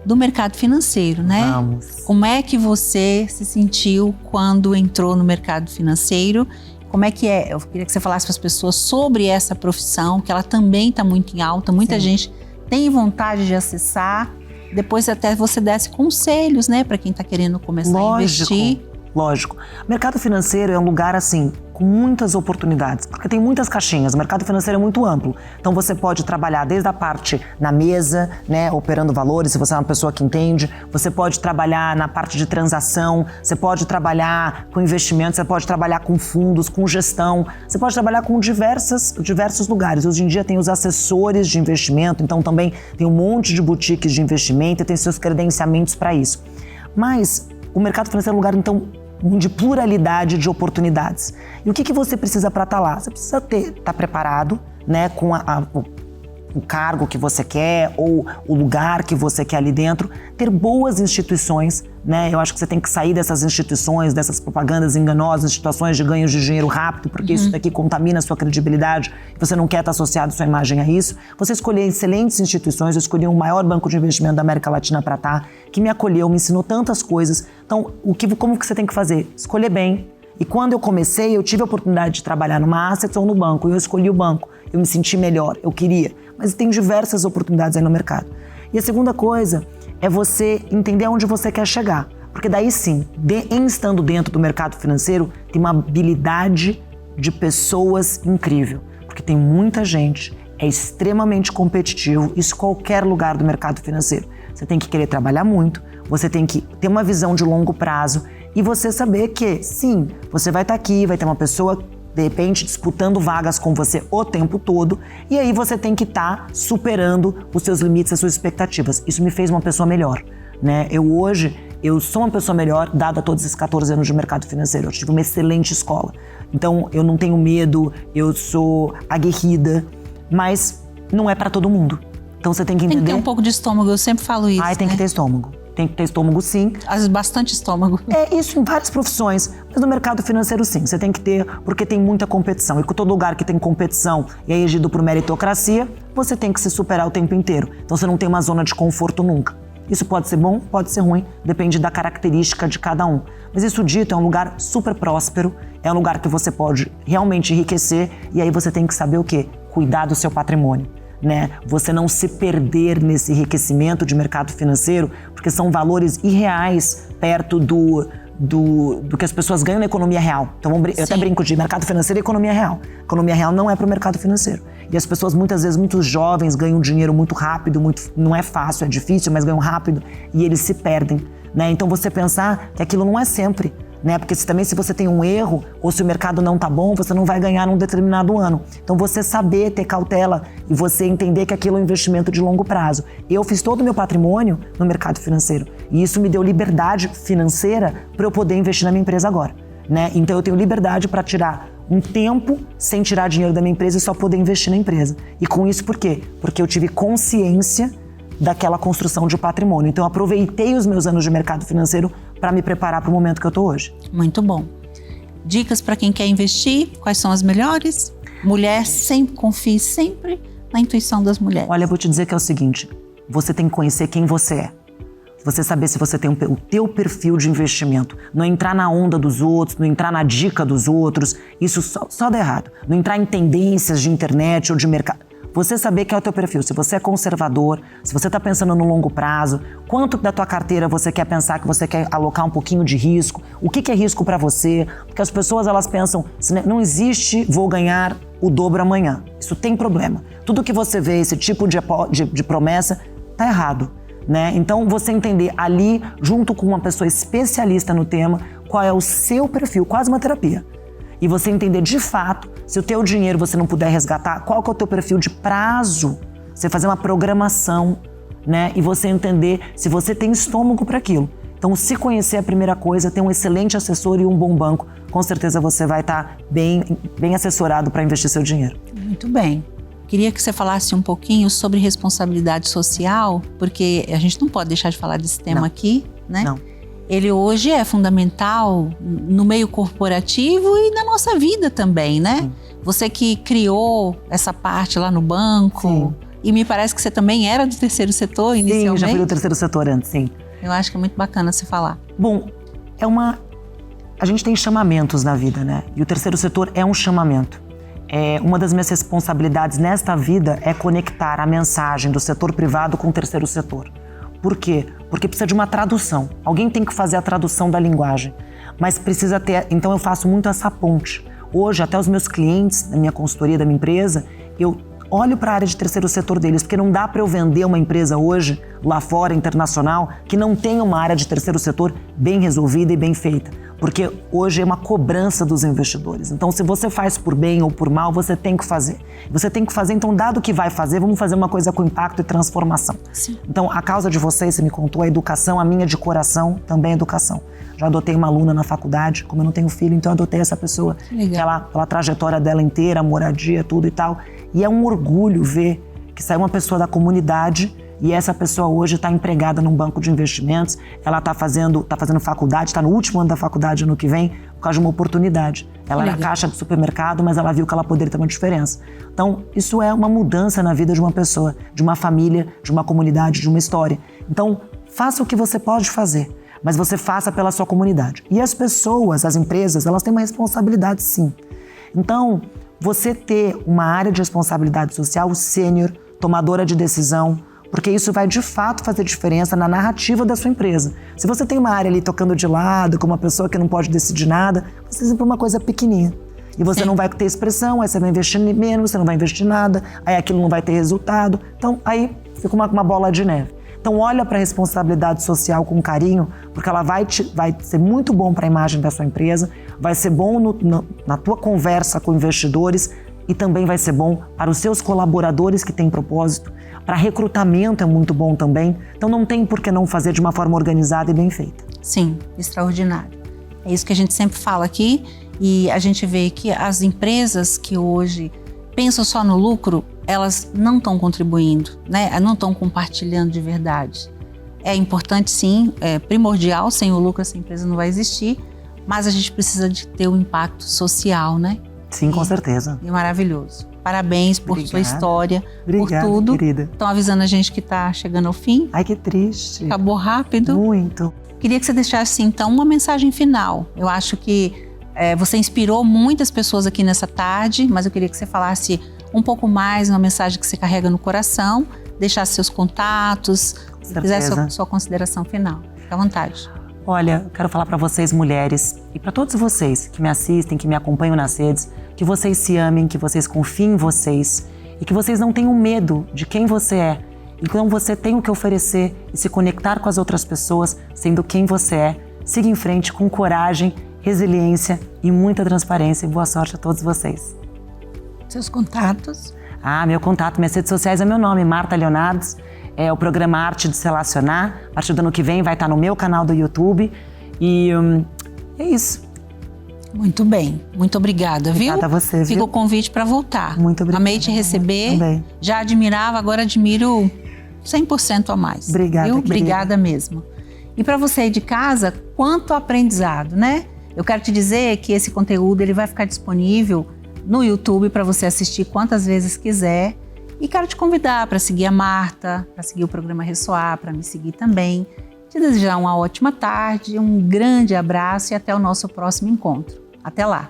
do mercado financeiro, né? Vamos. Como é que você se sentiu quando entrou no mercado financeiro? Como é que é? Eu queria que você falasse para as pessoas sobre essa profissão, que ela também está muito em alta, muita gente tem vontade de acessar. Depois até você desse conselhos, né, para quem está querendo começar a investir. Lógico. O mercado financeiro é um lugar, assim, com muitas oportunidades, porque tem muitas caixinhas. O mercado financeiro é muito amplo. Então você pode trabalhar desde a parte na mesa, né, operando valores, se você é uma pessoa que entende. Você pode trabalhar na parte de transação, você pode trabalhar com investimentos, você pode trabalhar com fundos, com gestão. Você pode trabalhar com diversos lugares. Hoje em dia tem os assessores de investimento, então também tem um monte de boutiques de investimento e tem seus credenciamentos para isso. Mas o mercado financeiro é um lugar, então, de pluralidade de oportunidades. E o que você precisa para estar lá? Você precisa estar preparado, né, com o cargo que você quer ou o lugar que você quer ali dentro, ter boas instituições, né? Eu acho que você tem que sair dessas instituições, dessas propagandas enganosas, situações de ganhos de dinheiro rápido, porque isso daqui contamina a sua credibilidade, você não quer estar associado sua imagem a isso. Você escolher excelentes instituições, eu escolhi o maior banco de investimento da América Latina para estar, que me acolheu, me ensinou tantas coisas. Então, como que você tem que fazer? Escolher bem. E quando eu comecei, eu tive a oportunidade de trabalhar numa asset ou no banco, e eu escolhi o banco. Eu me senti melhor, eu queria. Mas tem diversas oportunidades aí no mercado. E a segunda coisa é você entender onde você quer chegar. Porque daí sim, estando dentro do mercado financeiro, tem uma habilidade de pessoas incrível. Porque tem muita gente, é extremamente competitivo, isso em qualquer lugar do mercado financeiro. Você tem que querer trabalhar muito, você tem que ter uma visão de longo prazo e você saber que, sim, você vai estar aqui, vai ter uma pessoa, de repente, disputando vagas com você o tempo todo, e aí você tem que estar superando os seus limites, as suas expectativas. Isso me fez uma pessoa melhor, né? Hoje, eu sou uma pessoa melhor, dada todos esses 14 anos de mercado financeiro. Eu tive uma excelente escola. Então, eu não tenho medo, eu sou aguerrida, mas não é para todo mundo. Então, você tem que entender... Tem que ter um pouco de estômago, eu sempre falo isso, tem que ter estômago. Tem que ter estômago, sim. Às vezes, bastante estômago. É isso em várias profissões, mas no mercado financeiro, sim. Você tem que ter, porque tem muita competição. E com todo lugar que tem competição e é regido por meritocracia, você tem que se superar o tempo inteiro. Então, você não tem uma zona de conforto nunca. Isso pode ser bom, pode ser ruim, depende da característica de cada um. Mas isso dito, é um lugar super próspero, é um lugar que você pode realmente enriquecer e aí você tem que saber o quê? Cuidar do seu patrimônio. Né? Você não se perder nesse enriquecimento de mercado financeiro, porque são valores irreais perto do que as pessoas ganham na economia real. Então eu até brinco de mercado financeiro e economia real. Economia real não é para o mercado financeiro. E as pessoas muitas vezes, muito jovens, ganham dinheiro muito rápido, não é fácil, é difícil, mas ganham rápido e eles se perdem. Né? Então você pensar que aquilo não é sempre. Né? Porque se você tem um erro ou se o mercado não tá bom, você não vai ganhar num determinado ano. Então você saber ter cautela e você entender que aquilo é um investimento de longo prazo. Eu fiz todo o meu patrimônio no mercado financeiro e isso me deu liberdade financeira para eu poder investir na minha empresa agora. Né? Então eu tenho liberdade para tirar um tempo sem tirar dinheiro da minha empresa e só poder investir na empresa. E com isso por quê? Porque eu tive consciência daquela construção de patrimônio. Então eu aproveitei os meus anos de mercado financeiro para me preparar para o momento que eu estou hoje. Muito bom. Dicas para quem quer investir, quais são as melhores? Mulher, confie sempre na intuição das mulheres. Olha, eu vou te dizer que é o seguinte, você tem que conhecer quem você é. Você saber se você tem o teu perfil de investimento. Não entrar na onda dos outros, não entrar na dica dos outros, isso só dá errado. Não entrar em tendências de internet ou de mercado. Você saber quem é o teu perfil, se você é conservador, se você está pensando no longo prazo, quanto da tua carteira você quer pensar que você quer alocar um pouquinho de risco, o que é risco para você, porque as pessoas elas pensam, não existe vou ganhar o dobro amanhã, isso tem problema. Tudo que você vê, esse tipo de promessa, tá errado, né? Então você entender ali, junto com uma pessoa especialista no tema, qual é o seu perfil, quase uma terapia. E você entender de fato, se o teu dinheiro você não puder resgatar, qual que é o teu perfil de prazo, você fazer uma programação, né? E você entender se você tem estômago para aquilo. Então, se conhecer é a primeira coisa, ter um excelente assessor e um bom banco, com certeza você vai estar bem assessorado para investir seu dinheiro. Muito bem. Queria que você falasse um pouquinho sobre responsabilidade social, porque a gente não pode deixar de falar desse tema aqui, né? Não. Ele hoje é fundamental no meio corporativo e na nossa vida também, né? Sim. Você que criou essa parte lá no banco, sim. E me parece que você também era do terceiro setor inicialmente. Sim, já fui do terceiro setor antes, sim. Eu acho que é muito bacana você falar. Bom, a gente tem chamamentos na vida, né? E o terceiro setor é um chamamento. Uma das minhas responsabilidades nesta vida é conectar a mensagem do setor privado com o terceiro setor. Por quê? Porque precisa de uma tradução. Alguém tem que fazer a tradução da linguagem. Mas precisa ter... Então eu faço muito essa ponte. Hoje, até os meus clientes da minha consultoria, da minha empresa, eu olho para a área de terceiro setor deles, porque não dá para eu vender uma empresa hoje, lá fora, internacional, que não tenha uma área de terceiro setor bem resolvida e bem feita. Porque hoje é uma cobrança dos investidores. Então, se você faz por bem ou por mal, você tem que fazer. Você tem que fazer, então, dado que vai fazer, vamos fazer uma coisa com impacto e transformação. Sim. Então, a causa de vocês, você me contou, a educação, a minha de coração, também é educação. Já adotei uma aluna na faculdade, como eu não tenho filho, então eu adotei essa pessoa. Pela trajetória dela inteira, moradia, tudo e tal. E é um orgulho ver que saiu uma pessoa da comunidade e essa pessoa hoje está empregada num banco de investimentos, ela está fazendo faculdade, está no último ano da faculdade ano que vem, por causa de uma oportunidade. Ela era caixa de supermercado, mas ela viu que ela poderia ter uma diferença. Então, isso é uma mudança na vida de uma pessoa, de uma família, de uma comunidade, de uma história. Então, faça o que você pode fazer, mas você faça pela sua comunidade. E as pessoas, as empresas, elas têm uma responsabilidade sim. Então, você ter uma área de responsabilidade social sênior, tomadora de decisão, porque isso vai de fato fazer diferença na narrativa da sua empresa. Se você tem uma área ali tocando de lado, com uma pessoa que não pode decidir nada, você sempre uma coisa pequenininha. E você não vai ter expressão, aí você vai investir menos, você não vai investir nada, aí aquilo não vai ter resultado. Então aí fica uma bola de neve. Então olha para a responsabilidade social com carinho, porque ela vai ser muito bom para a imagem da sua empresa, vai ser bom na tua conversa com investidores e também vai ser bom para os seus colaboradores que têm propósito. Para recrutamento é muito bom também. Então não tem por que não fazer de uma forma organizada e bem feita. Sim, extraordinário. É isso que a gente sempre fala aqui e a gente vê que as empresas que hoje pensam só no lucro, elas não estão contribuindo, né? Não estão compartilhando de verdade. É importante sim, é primordial, sem o lucro essa empresa não vai existir, mas a gente precisa de ter um impacto social, né? Sim, com certeza. E maravilhoso. Parabéns por sua história, por tudo. Querida. Estão avisando a gente que está chegando ao fim. Ai, que triste. Acabou rápido. Muito. Queria que você deixasse, então, uma mensagem final. Eu acho que você inspirou muitas pessoas aqui nessa tarde, mas eu queria que você falasse um pouco mais, uma mensagem que você carrega no coração, deixasse seus contatos, se fizesse sua consideração final. Fique à vontade. Olha, eu quero falar para vocês, mulheres, e para todos vocês que me assistem, que me acompanham nas redes, que vocês se amem, que vocês confiem em vocês e que vocês não tenham medo de quem você é. Então você tem o que oferecer e se conectar com as outras pessoas sendo quem você é. Siga em frente com coragem, resiliência e muita transparência. E boa sorte a todos vocês. Seus contatos? Meu contato, minhas redes sociais é meu nome, Marta Leonardes. É o programa Arte de Se Relacionar. A partir do ano que vem vai estar no meu canal do YouTube. E é isso. Muito bem, muito obrigada, viu? Obrigada a você, viu? Fica o convite para voltar. Muito obrigada. Amei te receber. Também. Já admirava, agora admiro 100% a mais. Obrigada, viu? Obrigada mesmo. E para você aí de casa, quanto aprendizado, né? Eu quero te dizer que esse conteúdo ele vai ficar disponível no YouTube para você assistir quantas vezes quiser. E quero te convidar para seguir a Marta, para seguir o programa Ressoar, para me seguir também. Te desejar uma ótima tarde, um grande abraço e até o nosso próximo encontro. Até lá!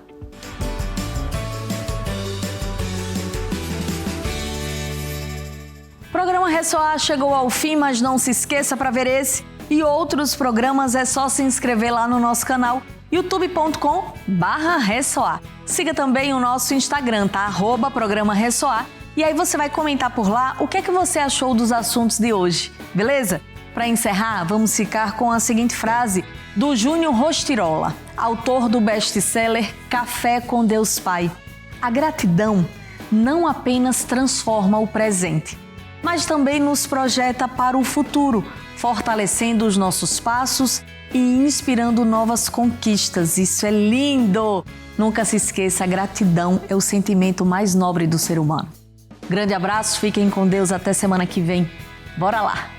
O programa Ressoar chegou ao fim, mas não se esqueça, para ver esse e outros programas é só se inscrever lá no nosso canal youtube.com/ressoar. Siga também o nosso Instagram, tá? @programa Ressoar. E aí você vai comentar por lá o que é que você achou dos assuntos de hoje, beleza? Para encerrar, vamos ficar com a seguinte frase do Júnior Rostirola, autor do best-seller Café com Deus Pai. A gratidão não apenas transforma o presente, mas também nos projeta para o futuro, fortalecendo os nossos passos e inspirando novas conquistas. Isso é lindo! Nunca se esqueça, a gratidão é o sentimento mais nobre do ser humano. Grande abraço, fiquem com Deus, até semana que vem. Bora lá!